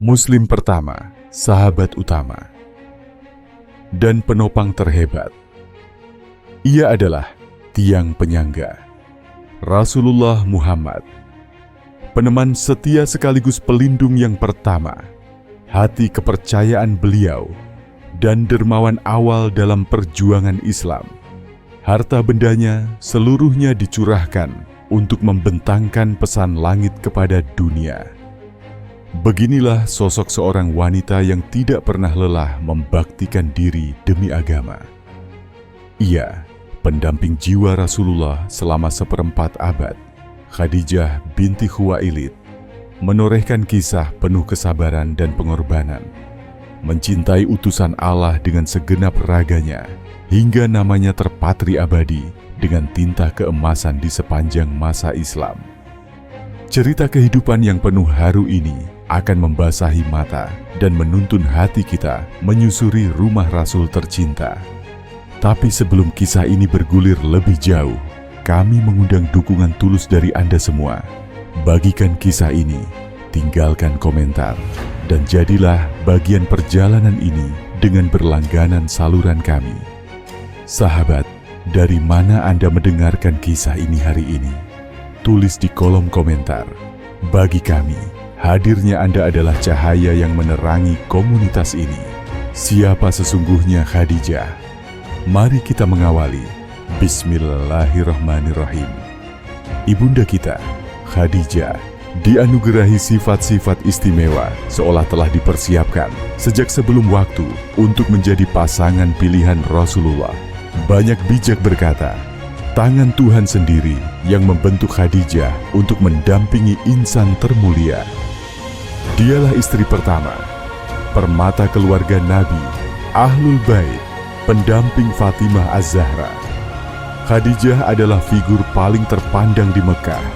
Muslim pertama, sahabat utama, dan penopang terhebat. Ia adalah tiang penyangga, Rasulullah Muhammad, peneman setia sekaligus pelindung yang pertama, hati kepercayaan beliau, dan dermawan awal dalam perjuangan Islam. Harta bendanya seluruhnya dicurahkan untuk membentangkan pesan langit kepada dunia. Beginilah sosok seorang wanita yang tidak pernah lelah membaktikan diri demi agama. Ia, pendamping jiwa Rasulullah selama seperempat abad, Khadijah binti Khuwailid, menorehkan kisah penuh kesabaran dan pengorbanan, mencintai utusan Allah dengan segenap raganya, hingga namanya terpatri abadi dengan tinta keemasan di sepanjang masa Islam. Cerita kehidupan yang penuh haru ini akan membasahi mata dan menuntun hati kita menyusuri rumah Rasul tercinta. Tapi sebelum kisah ini bergulir lebih jauh, kami mengundang dukungan tulus dari Anda semua. Bagikan kisah ini, tinggalkan komentar, dan jadilah bagian perjalanan ini dengan berlangganan saluran kami. Sahabat, dari mana Anda mendengarkan kisah ini hari ini? Tulis di kolom komentar. Bagi kami, hadirnya Anda adalah cahaya yang menerangi komunitas ini. Siapa sesungguhnya Khadijah? Mari kita mengawali. Bismillahirrahmanirrahim. Ibunda kita, Khadijah, dianugerahi sifat-sifat istimewa seolah telah dipersiapkan sejak sebelum waktu untuk menjadi pasangan pilihan Rasulullah. Banyak bijak berkata, tangan Tuhan sendiri yang membentuk Khadijah untuk mendampingi insan termulia. Dialah istri pertama, permata keluarga Nabi, Ahlul Bait, pendamping Fatimah Az-Zahra. Khadijah adalah figur paling terpandang di Mekah,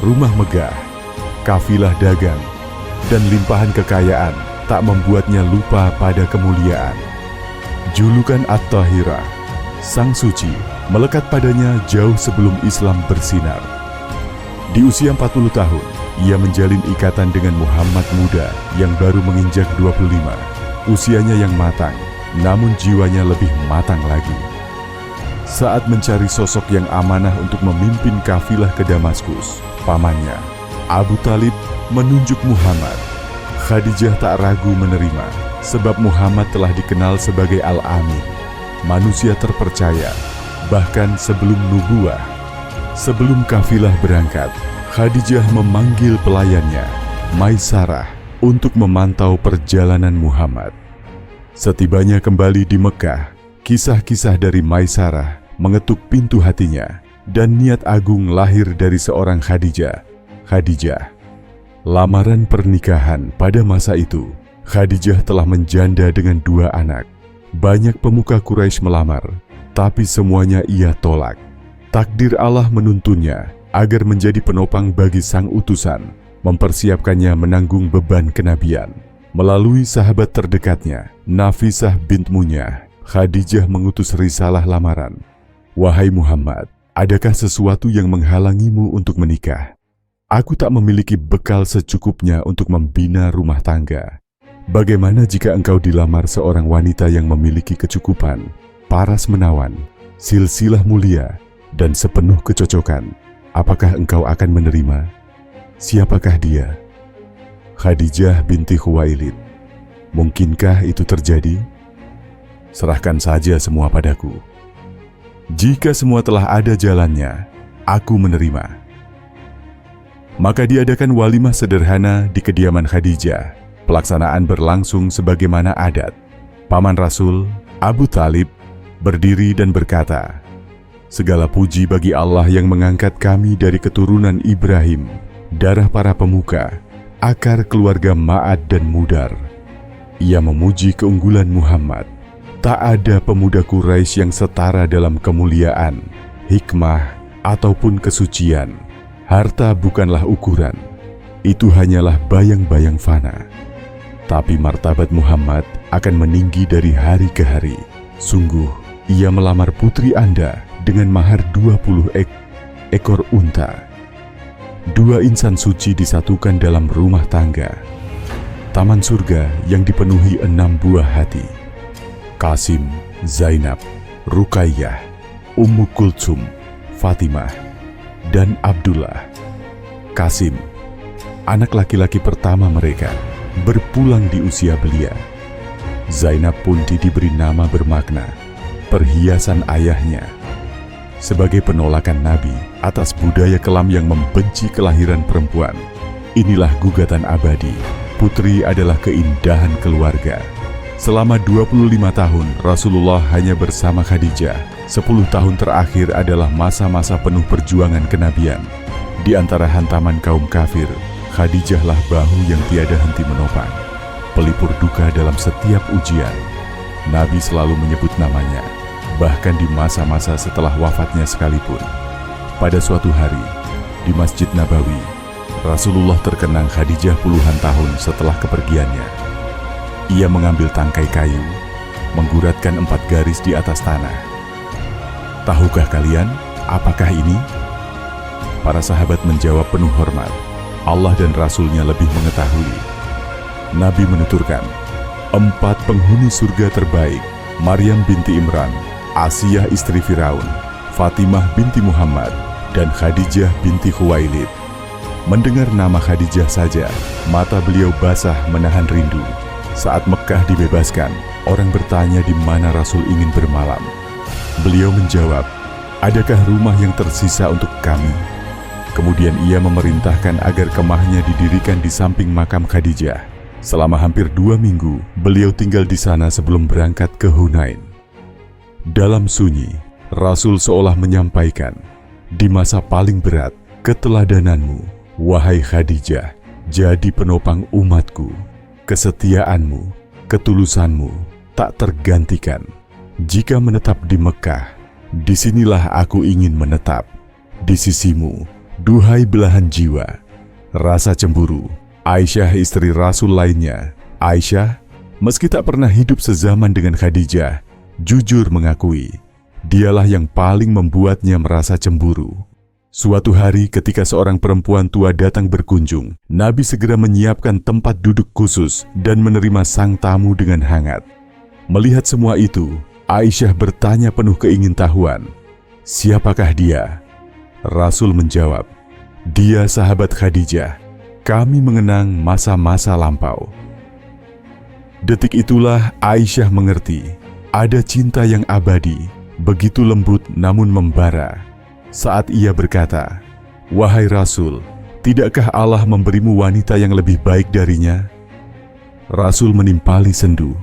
rumah megah, kafilah dagang, dan limpahan kekayaan tak membuatnya lupa pada kemuliaan. Julukan At-Tahirah, Sang Suci, melekat padanya jauh sebelum Islam bersinar. Di usia 40 tahun, ia menjalin ikatan dengan Muhammad muda yang baru menginjak 25. Usianya yang matang, namun jiwanya lebih matang lagi. Saat mencari sosok yang amanah untuk memimpin kafilah ke Damaskus, pamannya, Abu Talib, menunjuk Muhammad. Khadijah tak ragu menerima, sebab Muhammad telah dikenal sebagai Al-Amin, manusia terpercaya, bahkan sebelum nubuah. Sebelum kafilah berangkat, Khadijah memanggil pelayannya, Maisarah, untuk memantau perjalanan Muhammad. Setibanya kembali di Mekah, kisah-kisah dari Maisarah mengetuk pintu hatinya, dan niat agung lahir dari seorang Khadijah. Khadijah. Lamaran pernikahan pada masa itu, Khadijah telah menjanda dengan 2 anak. Banyak pemuka Quraisy melamar, tapi semuanya ia tolak. Takdir Allah menuntunnya agar menjadi penopang bagi sang utusan, mempersiapkannya menanggung beban kenabian. Melalui sahabat terdekatnya, Nafisah bint Munyah, Khadijah mengutus risalah lamaran. Wahai Muhammad, adakah sesuatu yang menghalangimu untuk menikah? Aku tak memiliki bekal secukupnya untuk membina rumah tangga. Bagaimana jika engkau dilamar seorang wanita yang memiliki kecukupan, paras menawan, silsilah mulia, dan sepenuh kecocokan? Apakah engkau akan menerima? Siapakah dia? Khadijah binti Khuwailid. Mungkinkah itu terjadi? Serahkan saja semua padaku. Jika semua telah ada jalannya, aku menerima. Maka diadakan walimah sederhana di kediaman Khadijah. Pelaksanaan berlangsung sebagaimana adat. Paman Rasul, Abu Talib, berdiri dan berkata, segala puji bagi Allah yang mengangkat kami dari keturunan Ibrahim, darah para pemuka, akar keluarga Ma'ad dan Mudar. Ia memuji keunggulan Muhammad. Tak ada pemuda Quraisy yang setara dalam kemuliaan, hikmah, ataupun kesucian. Harta bukanlah ukuran. Itu hanyalah bayang-bayang fana. Tapi martabat Muhammad akan meninggi dari hari ke hari. Sungguh, ia melamar putri Anda dengan mahar 20 ekor unta. 2 insan suci disatukan dalam rumah tangga. taman surga yang dipenuhi 6 buah hati. Qasim, Zainab, Ruqayyah, Ummu Kultsum, Fatimah, dan Abdullah. Qasim, anak laki-laki pertama mereka, berpulang di usia belia. Zainab pun diberi nama bermakna perhiasan ayahnya. Sebagai penolakan Nabi atas budaya kelam yang membenci kelahiran perempuan, inilah gugatan abadi. Putri adalah keindahan keluarga. Selama 25 tahun Rasulullah hanya bersama Khadijah. 10 tahun terakhir adalah masa-masa penuh perjuangan kenabian. Di antara hantaman kaum kafir, Khadijahlah bahu yang tiada henti menopang, pelipur duka dalam setiap ujian. Nabi selalu menyebut namanya, bahkan di masa-masa setelah wafatnya sekalipun. Pada suatu hari, di Masjid Nabawi, Rasulullah terkenang Khadijah puluhan tahun setelah kepergiannya. Ia mengambil tangkai kayu, mengguratkan 4 garis di atas tanah. Tahukah kalian, apakah ini? Para sahabat menjawab penuh hormat, Allah dan Rasulnya lebih mengetahui. Nabi menuturkan, 4 penghuni surga terbaik, Maryam binti Imran, Asiyah istri Firaun, Fatimah binti Muhammad, dan Khadijah binti Khuwailid. Mendengar nama Khadijah saja, mata beliau basah menahan rindu. Saat Mekah dibebaskan, orang bertanya di mana Rasul ingin bermalam. Beliau menjawab, adakah rumah yang tersisa untuk kami? Kemudian ia memerintahkan agar kemahnya didirikan di samping makam Khadijah. Selama hampir 2 minggu, beliau tinggal di sana sebelum berangkat ke Hunain. Dalam sunyi, Rasul seolah menyampaikan, di masa paling berat, keteladananmu, wahai Khadijah, jadi penopang umatku. Kesetiaanmu, ketulusanmu, tak tergantikan. Jika menetap di Mekah, disinilah aku ingin menetap. Di sisimu, duhai belahan jiwa. Rasa cemburu. Aisyah istri Rasul lainnya, Aisyah, meski tak pernah hidup sezaman dengan Khadijah, jujur mengakui, dialah yang paling membuatnya merasa cemburu. Suatu hari ketika seorang perempuan tua datang berkunjung, Nabi segera menyiapkan tempat duduk khusus dan menerima sang tamu dengan hangat. Melihat semua itu, Aisyah bertanya penuh keingintahuan, siapakah dia? Rasul menjawab, dia sahabat Khadijah. Kami mengenang masa-masa lampau. Detik itulah Aisyah mengerti, ada cinta yang abadi, begitu lembut namun membara. Saat ia berkata, wahai Rasul, tidakkah Allah memberimu wanita yang lebih baik darinya? Rasul menimpali sendu.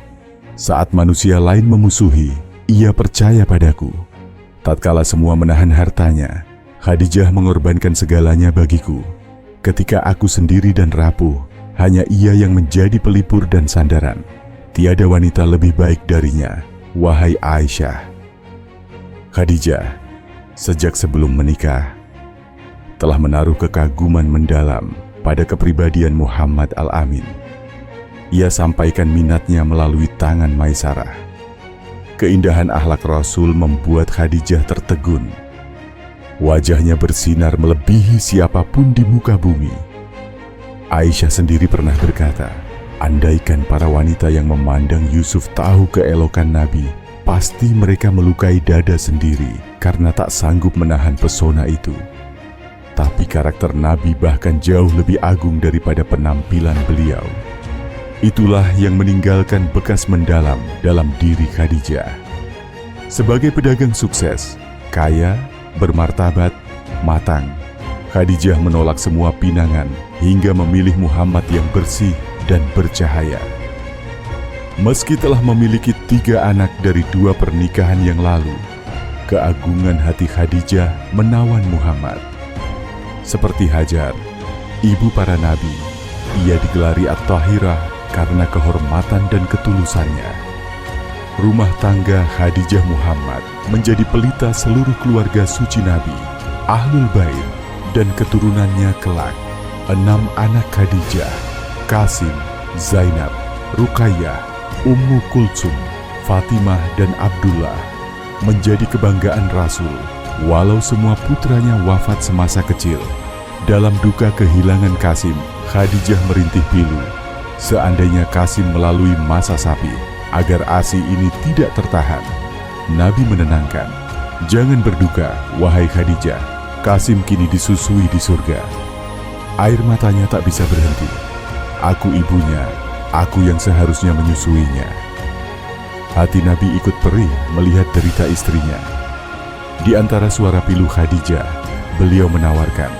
Saat manusia lain memusuhi, ia percaya padaku. Tatkala semua menahan hartanya, Khadijah mengorbankan segalanya bagiku. Ketika aku sendiri dan rapuh, hanya ia yang menjadi pelipur dan sandaran. Tiada wanita lebih baik darinya, wahai Aisyah. Khadijah, sejak sebelum menikah, telah menaruh kekaguman mendalam pada kepribadian Muhammad Al-Amin. Ia sampaikan minatnya melalui tangan Maisarah. Keindahan akhlak Rasul membuat Khadijah tertegun. Wajahnya bersinar melebihi siapapun di muka bumi. Aisyah sendiri pernah berkata, andaikan para wanita yang memandang Yusuf tahu keelokan Nabi, pasti mereka melukai dada sendiri karena tak sanggup menahan pesona itu. Tapi karakter Nabi bahkan jauh lebih agung daripada penampilan beliau. Itulah yang meninggalkan bekas mendalam dalam diri Khadijah. Sebagai pedagang sukses, kaya, bermartabat, matang, Khadijah menolak semua pinangan hingga memilih Muhammad yang bersih dan bercahaya. Meski telah memiliki 3 anak dari 2 pernikahan yang lalu, keagungan hati Khadijah menawan Muhammad. Seperti Hajar, ibu para nabi, ia digelari At-Tahirah karena kehormatan dan ketulusannya. Rumah tangga Khadijah Muhammad menjadi pelita seluruh keluarga suci Nabi, Ahlul Bait, dan keturunannya kelak. 6 anak Khadijah, Qasim, Zainab, Ruqayyah, Ummu Kultsum, Fatimah, dan Abdullah menjadi kebanggaan Rasul, walau semua putranya wafat semasa kecil. Dalam duka kehilangan Qasim, Khadijah merintih pilu. Seandainya Qasim melalui masa sapi, agar ASI ini tidak tertahan, Nabi menenangkan, "Jangan berduka, wahai Khadijah, Qasim kini disusui di surga." Air matanya tak bisa berhenti. Aku ibunya, aku yang seharusnya menyusuinya. Hati Nabi ikut perih melihat derita istrinya. Di antara suara pilu Khadijah, beliau menawarkan,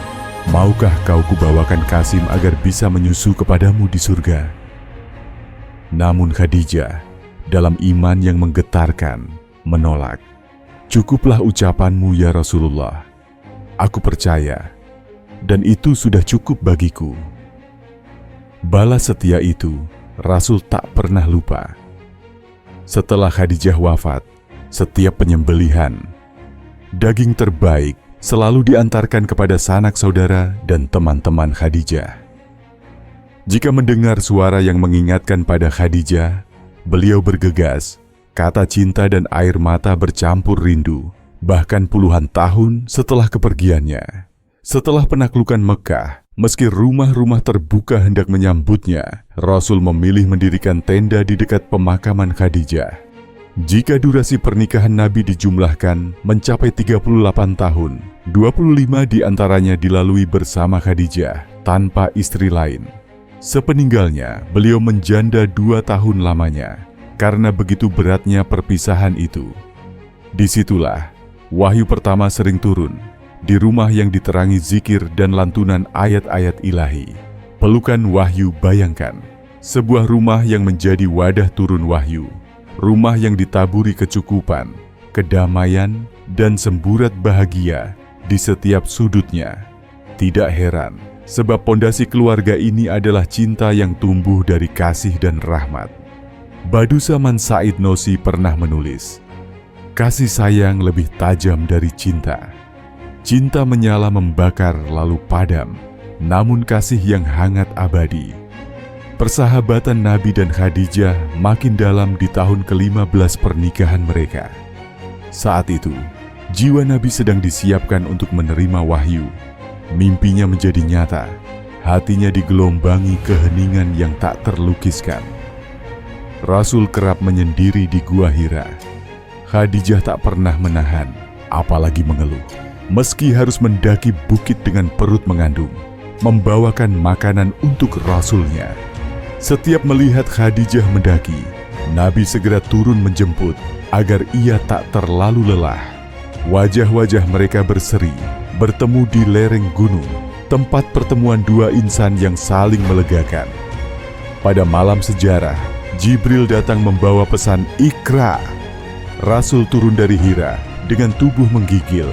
"Maukah kau kubawakan Qasim agar bisa menyusu kepadamu di surga?" Namun Khadijah, dalam iman yang menggetarkan, menolak. "Cukuplah ucapanmu ya Rasulullah. Aku percaya, dan itu sudah cukup bagiku." Balas setia itu, Rasul tak pernah lupa. Setelah Khadijah wafat, setiap penyembelihan, daging terbaik selalu diantarkan kepada sanak saudara dan teman-teman Khadijah. Jika mendengar suara yang mengingatkan pada Khadijah, beliau bergegas, kata cinta dan air mata bercampur rindu, bahkan puluhan tahun setelah kepergiannya. Setelah penaklukan Mekah, meski rumah-rumah terbuka hendak menyambutnya, Rasul memilih mendirikan tenda di dekat pemakaman Khadijah. Jika durasi pernikahan Nabi dijumlahkan mencapai 38 tahun, 25 diantaranya dilalui bersama Khadijah, tanpa istri lain. Sepeninggalnya, beliau menjanda 2 tahun lamanya, karena begitu beratnya perpisahan itu. Disitulah, wahyu pertama sering turun, di rumah yang diterangi zikir dan lantunan ayat-ayat ilahi. Pelukan wahyu, bayangkan, sebuah rumah yang menjadi wadah turun wahyu, rumah yang ditaburi kecukupan, kedamaian, dan semburat bahagia di setiap sudutnya. Tidak heran, sebab pondasi keluarga ini adalah cinta yang tumbuh dari kasih dan rahmat. Badusaman Said Nosi pernah menulis, "Kasih sayang lebih tajam dari cinta. Cinta menyala membakar lalu padam, namun kasih yang hangat abadi." Persahabatan Nabi dan Khadijah makin dalam di tahun ke-15 pernikahan mereka. Saat itu, jiwa Nabi sedang disiapkan untuk menerima wahyu. Mimpinya menjadi nyata, hatinya digelombangi keheningan yang tak terlukiskan. Rasul kerap menyendiri di Gua Hira. Khadijah tak pernah menahan, apalagi mengeluh. Meski harus mendaki bukit dengan perut mengandung, membawakan makanan untuk Rasulnya. Setiap melihat Khadijah mendaki, Nabi segera turun menjemput agar ia tak terlalu lelah. Wajah-wajah mereka berseri, bertemu di lereng gunung, tempat pertemuan dua insan yang saling melegakan. Pada malam sejarah, Jibril datang membawa pesan Iqra. Rasul turun dari Hira dengan tubuh menggigil.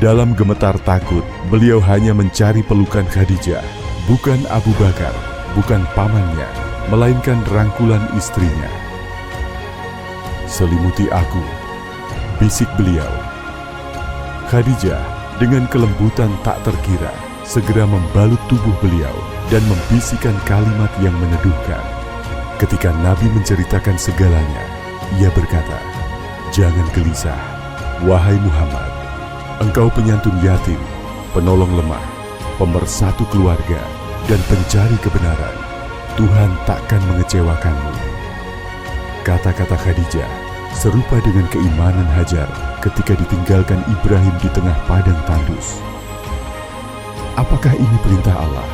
Dalam gemetar takut, beliau hanya mencari pelukan Khadijah, bukan Abu Bakar, bukan pamannya, melainkan rangkulan istrinya. "Selimuti aku," bisik beliau. Khadijah dengan kelembutan tak terkira segera membalut tubuh beliau dan membisikkan kalimat yang meneduhkan. Ketika Nabi menceritakan segalanya, ia berkata, "Jangan gelisah, wahai Muhammad. Engkau penyantun yatim, penolong lemah, pemersatu keluarga, dan pencari kebenaran. Tuhan takkan mengecewakanmu." Kata-kata Khadijah serupa dengan keimanan Hajar ketika ditinggalkan Ibrahim di tengah padang tandus. "Apakah ini perintah Allah?"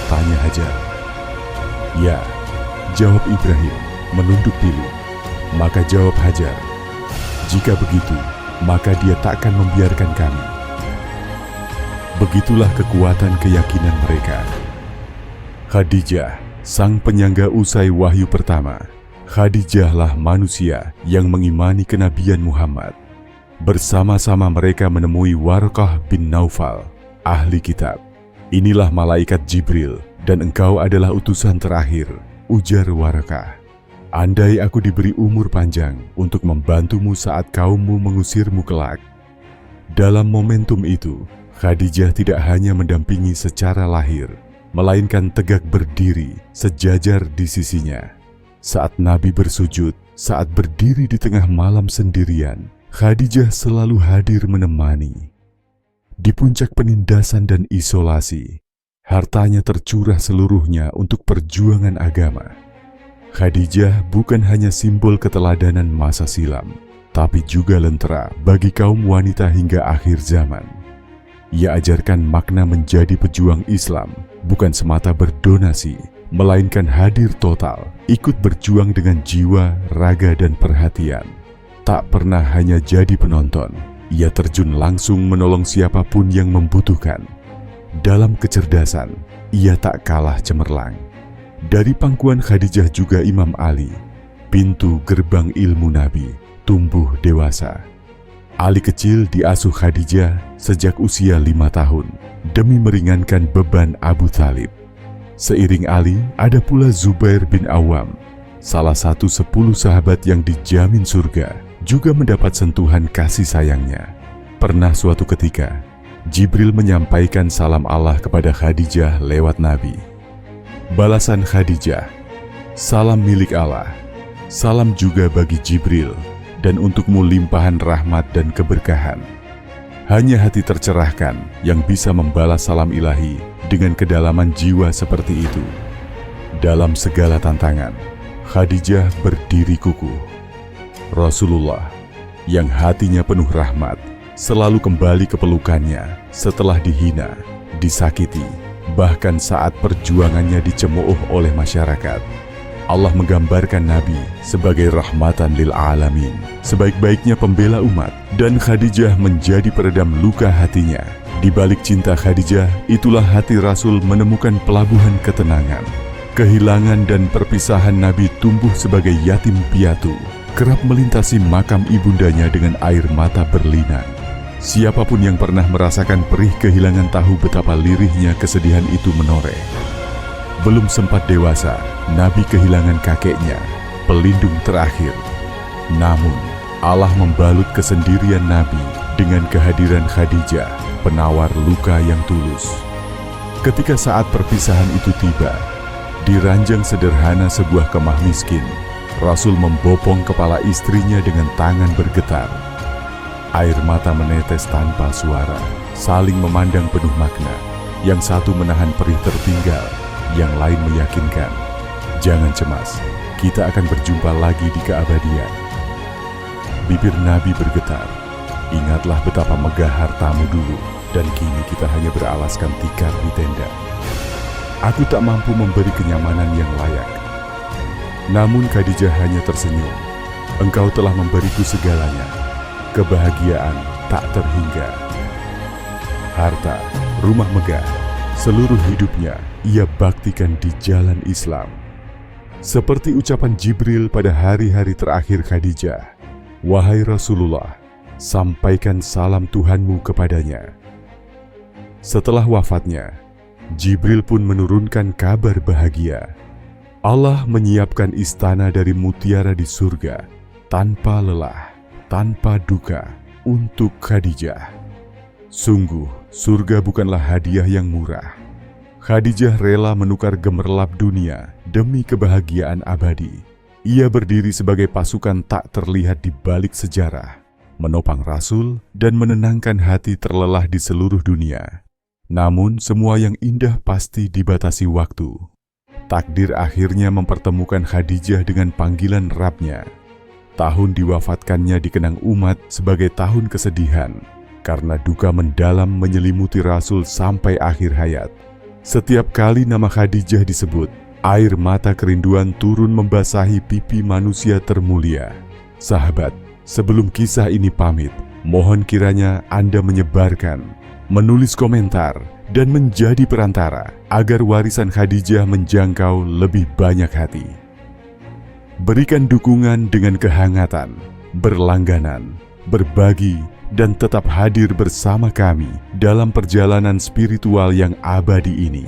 tanya Hajar. "Ya," jawab Ibrahim menunduk pilu. Maka jawab Hajar, "Jika begitu, maka dia takkan membiarkan kami." Begitulah kekuatan keyakinan mereka. Khadijah, sang penyangga usai wahyu pertama. Khadijahlah manusia yang mengimani kenabian Muhammad. Bersama-sama mereka menemui Warqah bin Naufal, ahli kitab. "Inilah malaikat Jibril, dan engkau adalah utusan terakhir," ujar Warqah. "Andai aku diberi umur panjang untuk membantumu saat kaummu mengusirmu kelak." Dalam momentum itu, Khadijah tidak hanya mendampingi secara lahir, melainkan tegak berdiri sejajar di sisinya. Saat Nabi bersujud, saat berdiri di tengah malam sendirian, Khadijah selalu hadir menemani. Di puncak penindasan dan isolasi, Hartanya tercurah seluruhnya untuk perjuangan agama. Khadijah bukan hanya simbol keteladanan masa silam, tapi juga lentera bagi kaum wanita hingga akhir zaman. Ia ajarkan makna menjadi pejuang Islam, bukan semata berdonasi, melainkan hadir total, ikut berjuang dengan jiwa, raga, dan perhatian. Tak pernah hanya jadi penonton, ia terjun langsung menolong siapapun yang membutuhkan. Dalam kecerdasan, ia tak kalah cemerlang. Dari pangkuan Khadijah juga Imam Ali, pintu gerbang ilmu Nabi, tumbuh dewasa. Ali kecil diasuh Khadijah sejak usia 5 tahun demi meringankan beban Abu Thalib. Seiring Ali, ada pula Zubair bin Awam, salah satu 10 sahabat yang dijamin surga, juga mendapat sentuhan kasih sayangnya. Pernah suatu ketika, Jibril menyampaikan salam Allah kepada Khadijah lewat Nabi. Balasan Khadijah, "Salam milik Allah, salam juga bagi Jibril, dan untukmu limpahan rahmat dan keberkahan." Hanya hati tercerahkan yang bisa membalas salam ilahi dengan kedalaman jiwa seperti itu. Dalam segala tantangan, Khadijah berdiri kukuh. Rasulullah, yang hatinya penuh rahmat, selalu kembali ke pelukannya setelah dihina, disakiti, bahkan saat perjuangannya dicemooh oleh masyarakat. Allah menggambarkan Nabi sebagai rahmatan lil alamin, sebaik-baiknya pembela umat, dan Khadijah menjadi peredam luka hatinya. Di balik cinta Khadijah, itulah hati Rasul menemukan pelabuhan ketenangan. Kehilangan dan perpisahan Nabi tumbuh sebagai yatim piatu, kerap melintasi makam ibundanya dengan air mata berlinang. Siapapun yang pernah merasakan perih kehilangan tahu betapa lirihnya kesedihan itu menoreh. Belum sempat dewasa, Nabi kehilangan kakeknya, pelindung terakhir. Namun, Allah membalut kesendirian Nabi dengan kehadiran Khadijah, penawar luka yang tulus. Ketika saat perpisahan itu tiba, di ranjang sederhana sebuah kemah miskin, Rasul membopong kepala istrinya dengan tangan bergetar. Air mata menetes tanpa suara, saling memandang penuh makna. Yang satu menahan perih tertinggal, yang lain meyakinkan, "Jangan cemas, kita akan berjumpa lagi di keabadian." Bibir Nabi bergetar, "Ingatlah betapa megah hartamu dulu, dan kini kita hanya beralaskan tikar di tenda. Aku tak mampu memberi kenyamanan yang layak." Namun Khadijah hanya tersenyum. "Engkau telah memberiku segalanya, kebahagiaan tak terhingga." Harta, rumah megah, seluruh hidupnya ia baktikan di jalan Islam. Seperti ucapan Jibril pada hari-hari terakhir Khadijah, "Wahai Rasulullah, sampaikan salam Tuhanmu kepadanya." Setelah wafatnya, Jibril pun menurunkan kabar bahagia. Allah menyiapkan istana dari mutiara di surga, tanpa lelah, tanpa duka, untuk Khadijah. Sungguh, surga bukanlah hadiah yang murah. Khadijah rela menukar gemerlap dunia demi kebahagiaan abadi. Ia berdiri sebagai pasukan tak terlihat di balik sejarah, menopang Rasul dan menenangkan hati terlelah di seluruh dunia. Namun semua yang indah pasti dibatasi waktu. Takdir akhirnya mempertemukan Khadijah dengan panggilan Rabb-Nya. Tahun diwafatkannya dikenang umat sebagai tahun kesedihan, karena duka mendalam menyelimuti Rasul sampai akhir hayat. Setiap kali nama Khadijah disebut, air mata kerinduan turun membasahi pipi manusia termulia. Sahabat, sebelum kisah ini pamit, mohon kiranya Anda menyebarkan, menulis komentar, dan menjadi perantara agar warisan Khadijah menjangkau lebih banyak hati. Berikan dukungan dengan kehangatan, berlangganan, berbagi, dan tetap hadir bersama kami dalam perjalanan spiritual yang abadi ini.